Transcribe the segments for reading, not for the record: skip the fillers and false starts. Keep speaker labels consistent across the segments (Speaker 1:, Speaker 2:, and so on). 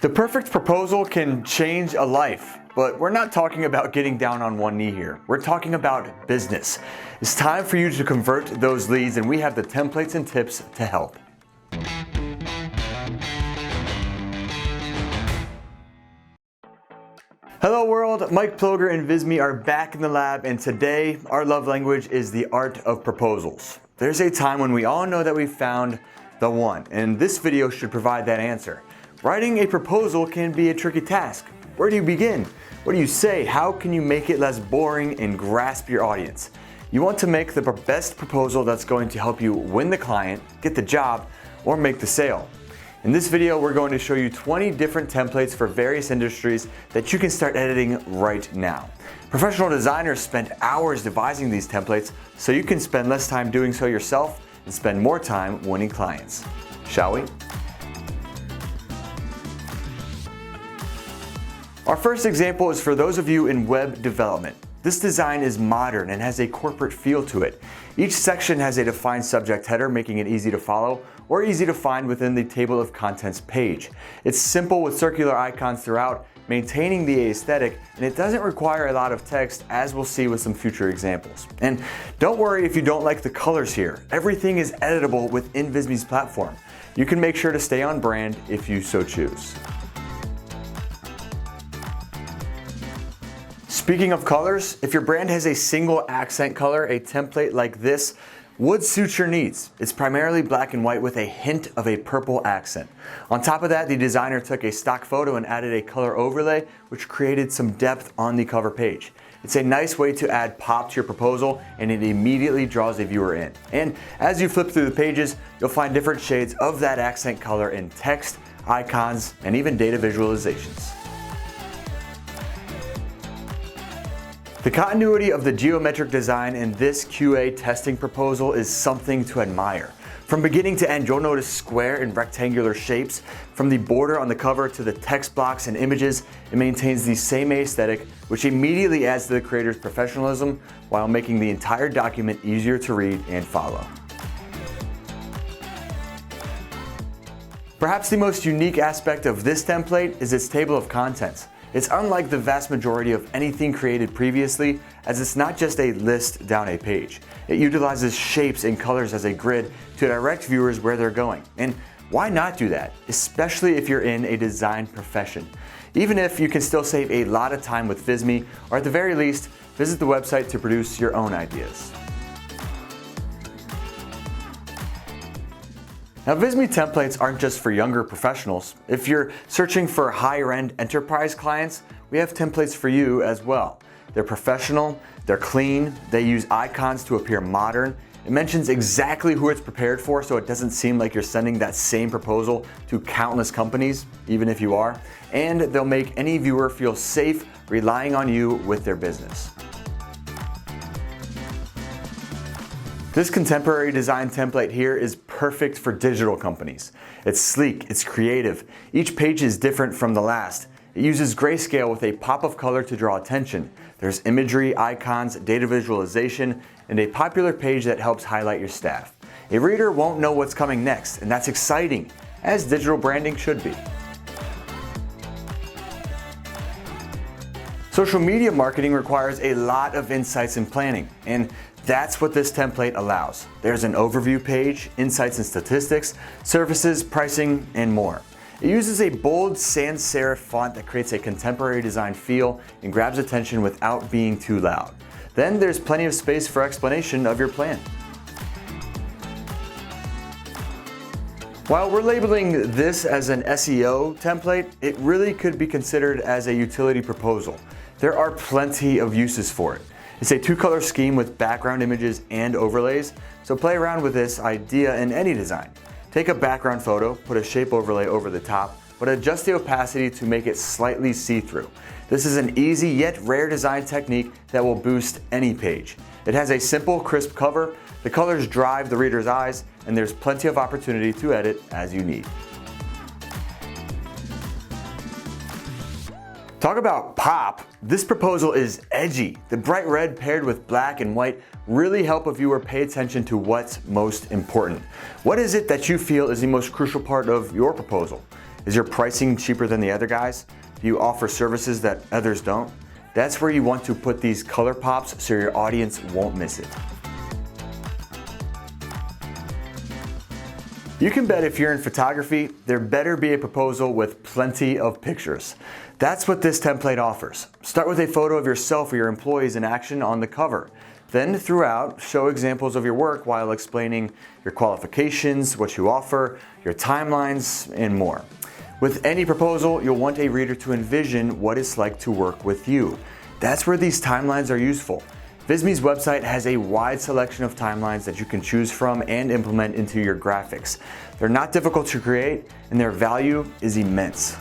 Speaker 1: The perfect proposal can change a life, but we're not talking about getting down on one knee here. We're talking about business. It's time for you to convert those leads, and we have the templates and tips to help. Hello world, Mike Ploger and Visme are back in the lab, and today our love language is the art of proposals. There's a time when we all know that we've found the one, and this video should provide that answer. Writing a proposal can be a tricky task. Where do you begin? What do you say? How can you make it less boring and grasp your audience? You want to make the best proposal that's going to help you win the client, get the job, or make the sale. In this video, we're going to show you 20 different templates for various industries that you can start editing right now. Professional designers spend hours devising these templates, so you can spend less time doing so yourself and spend more time winning clients. Shall we? Our first example is for those of you in web development. This design is modern and has a corporate feel to it. Each section has a defined subject header, making it easy to follow or easy to find within the table of contents page. It's simple with circular icons throughout, maintaining the aesthetic, and it doesn't require a lot of text, as we'll see with some future examples. And don't worry if you don't like the colors here. Everything is editable within Visme's platform. You can make sure to stay on brand if you so choose. Speaking of colors, if your brand has a single accent color, a template like this would suit your needs. It's primarily black and white with a hint of a purple accent. On top of that, the designer took a stock photo and added a color overlay, which created some depth on the cover page. It's a nice way to add pop to your proposal, and it immediately draws a viewer in. And as you flip through the pages, you'll find different shades of that accent color in text, icons, and even data visualizations. The continuity of the geometric design in this QA testing proposal is something to admire. From beginning to end, you'll notice square and rectangular shapes. From the border on the cover to the text blocks and images, it maintains the same aesthetic, which immediately adds to the creator's professionalism while making the entire document easier to read and follow. Perhaps the most unique aspect of this template is its table of contents. It's unlike the vast majority of anything created previously, as it's not just a list down a page. It utilizes shapes and colors as a grid to direct viewers where they're going. And why not do that, especially if you're in a design profession? Even if you can still save a lot of time with Visme, or at the very least, visit the website to produce your own ideas. Now, Visme templates aren't just for younger professionals. If you're searching for higher-end enterprise clients, we have templates for you as well. They're professional, they're clean, they use icons to appear modern. It mentions exactly who it's prepared for, so it doesn't seem like you're sending that same proposal to countless companies, even if you are. And they'll make any viewer feel safe relying on you with their business. This contemporary design template here is perfect for digital companies. It's sleek, it's creative. Each page is different from the last. It uses grayscale with a pop of color to draw attention. There's imagery, icons, data visualization, and a popular page that helps highlight your staff. A reader won't know what's coming next, and that's exciting, as digital branding should be. Social media marketing requires a lot of insights and planning, and that's what this template allows. There's an overview page, insights and statistics, services, pricing, and more. It uses a bold sans serif font that creates a contemporary design feel and grabs attention without being too loud. Then there's plenty of space for explanation of your plan. While we're labeling this as an SEO template, it really could be considered as a utility proposal. There are plenty of uses for it. It's a two-color scheme with background images and overlays, so play around with this idea in any design. Take a background photo, put a shape overlay over the top, but adjust the opacity to make it slightly see-through. This is an easy yet rare design technique that will boost any page. It has a simple, crisp cover, the colors drive the reader's eyes, and there's plenty of opportunity to edit as you need. Talk about pop. This proposal is edgy. The bright red paired with black and white really help a viewer pay attention to what's most important. What is it that you feel is the most crucial part of your proposal? Is your pricing cheaper than the other guys? Do you offer services that others don't? That's where you want to put these color pops so your audience won't miss it. You can bet if you're in photography, there better be a proposal with plenty of pictures. That's what this template offers. Start with a photo of yourself or your employees in action on the cover. Then throughout, show examples of your work while explaining your qualifications, what you offer, your timelines, and more. With any proposal, you'll want a reader to envision what it's like to work with you. That's where these timelines are useful. Visme's website has a wide selection of timelines that you can choose from and implement into your graphics. They're not difficult to create, and their value is immense.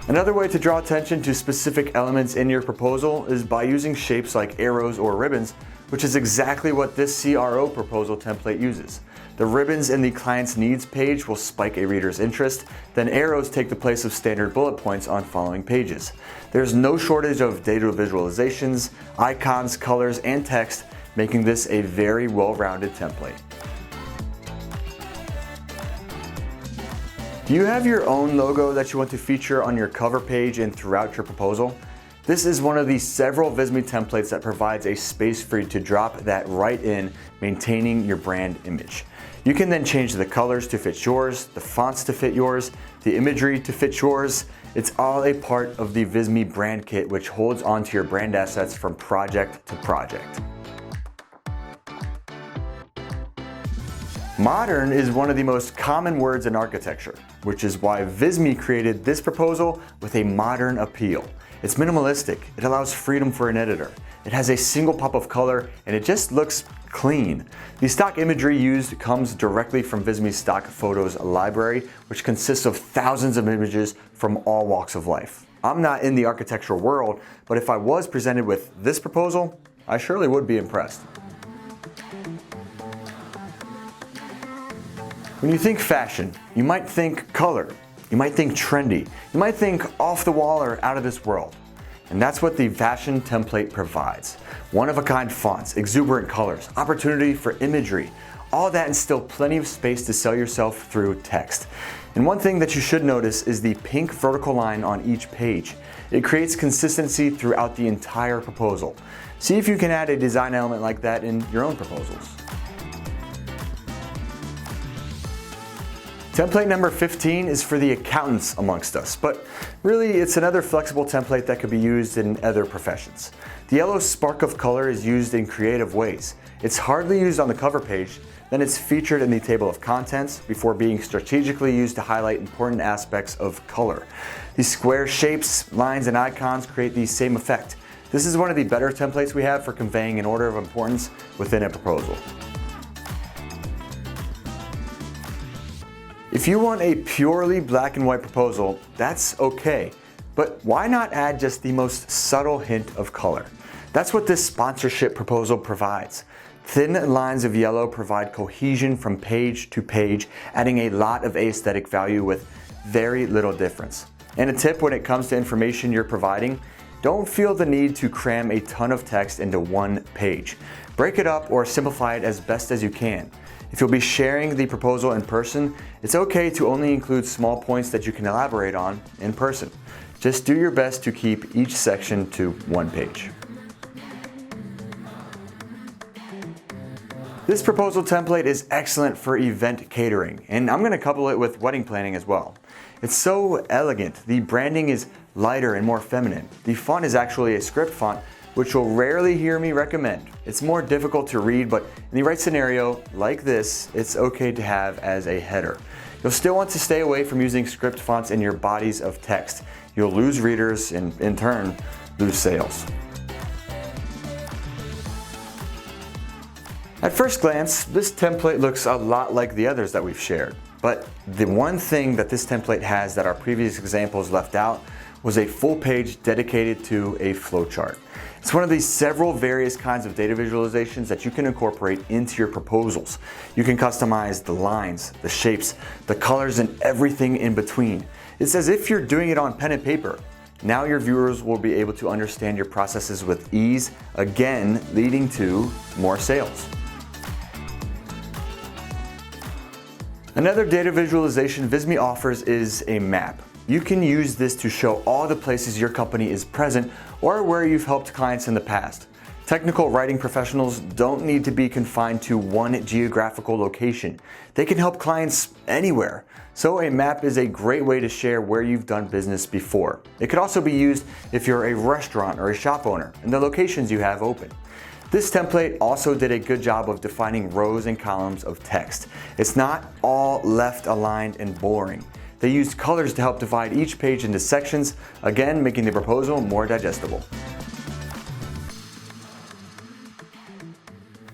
Speaker 1: Another way to draw attention to specific elements in your proposal is by using shapes like arrows or ribbons, which is exactly what this CRO proposal template uses. The ribbons in the client's needs page will spike a reader's interest, then arrows take the place of standard bullet points on following pages. There's no shortage of data visualizations, icons, colors, and text, making this a very well-rounded template. Do you have your own logo that you want to feature on your cover page and throughout your proposal? This is one of the several Visme templates that provides a space for you to drop that right in, maintaining your brand image. You can then change the colors to fit yours, the fonts to fit yours, the imagery to fit yours. It's all a part of the Visme brand kit, which holds onto your brand assets from project to project. Modern is one of the most common words in architecture, which is why Visme created this proposal with a modern appeal. It's minimalistic, it allows freedom for an editor. It has a single pop of color, and it just looks clean. The stock imagery used comes directly from Visme's stock photos library, which consists of thousands of images from all walks of life. I'm not in the architectural world, but if I was presented with this proposal, I surely would be impressed. When you think fashion, you might think color, you might think trendy, you might think off the wall or out of this world. And that's what the fashion template provides. One-of-a-kind fonts, exuberant colors, opportunity for imagery, all that and still plenty of space to sell yourself through text. And one thing that you should notice is the pink vertical line on each page. It creates consistency throughout the entire proposal. See if you can add a design element like that in your own proposals. Template number 15 is for the accountants amongst us, but really it's another flexible template that could be used in other professions. The yellow spark of color is used in creative ways. It's hardly used on the cover page, then it's featured in the table of contents before being strategically used to highlight important aspects of color. These square shapes, lines, and icons create the same effect. This is one of the better templates we have for conveying an order of importance within a proposal. If you want a purely black and white proposal, that's okay, but why not add just the most subtle hint of color? That's what this sponsorship proposal provides. Thin lines of yellow provide cohesion from page to page, adding a lot of aesthetic value with very little difference. And a tip when it comes to information you're providing, don't feel the need to cram a ton of text into one page. Break it up or simplify it as best as you can. If you'll be sharing the proposal in person, it's okay to only include small points that you can elaborate on in person. Just do your best to keep each section to one page. This proposal template is excellent for event catering, and I'm going to couple it with wedding planning as well. It's so elegant. The branding is lighter and more feminine. The font is actually a script font, which you'll rarely hear me recommend. It's more difficult to read, but in the right scenario, like this, it's okay to have as a header. You'll still want to stay away from using script fonts in your bodies of text. You'll lose readers and in turn, lose sales. At first glance, this template looks a lot like the others that we've shared. But the one thing that this template has that our previous examples left out was a full page dedicated to a flowchart. It's one of these several various kinds of data visualizations that you can incorporate into your proposals. You can customize the lines, the shapes, the colors, and everything in between. It's as if you're doing it on pen and paper. Now your viewers will be able to understand your processes with ease, again leading to more sales. Another data visualization Visme offers is a map. You can use this to show all the places your company is present or where you've helped clients in the past. Technical writing professionals don't need to be confined to one geographical location. They can help clients anywhere. So a map is a great way to share where you've done business before. It could also be used if you're a restaurant or a shop owner and the locations you have open. This template also did a good job of defining rows and columns of text. It's not all left aligned and boring. They used colors to help divide each page into sections, again making the proposal more digestible.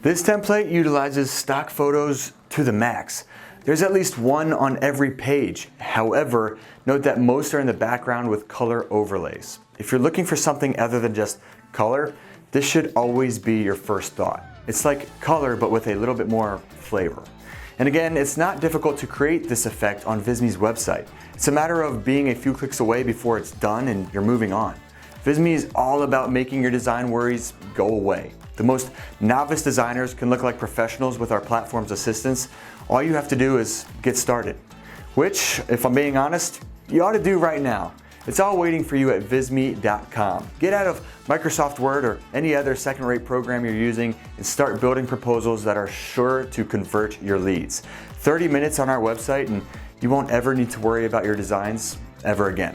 Speaker 1: This template utilizes stock photos to the max. There's at least one on every page. However, note that most are in the background with color overlays. If you're looking for something other than just color, this should always be your first thought. It's like color, but with a little bit more flavor. And again, it's not difficult to create this effect on Visme's website. It's a matter of being a few clicks away before it's done and you're moving on. Visme is all about making your design worries go away. The most novice designers can look like professionals with our platform's assistance. All you have to do is get started, which, if I'm being honest, you ought to do right now. It's all waiting for you at visme.com. Get out of Microsoft Word or any other second-rate program you're using and start building proposals that are sure to convert your leads. 30 minutes on our website and you won't ever need to worry about your designs ever again.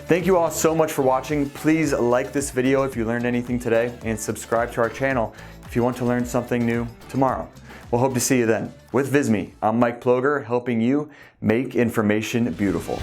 Speaker 1: Thank you all so much for watching. Please like this video if you learned anything today and subscribe to our channel if you want to learn something new tomorrow. We'll hope to see you then. With Visme, I'm Mike Ploger, helping you make information beautiful.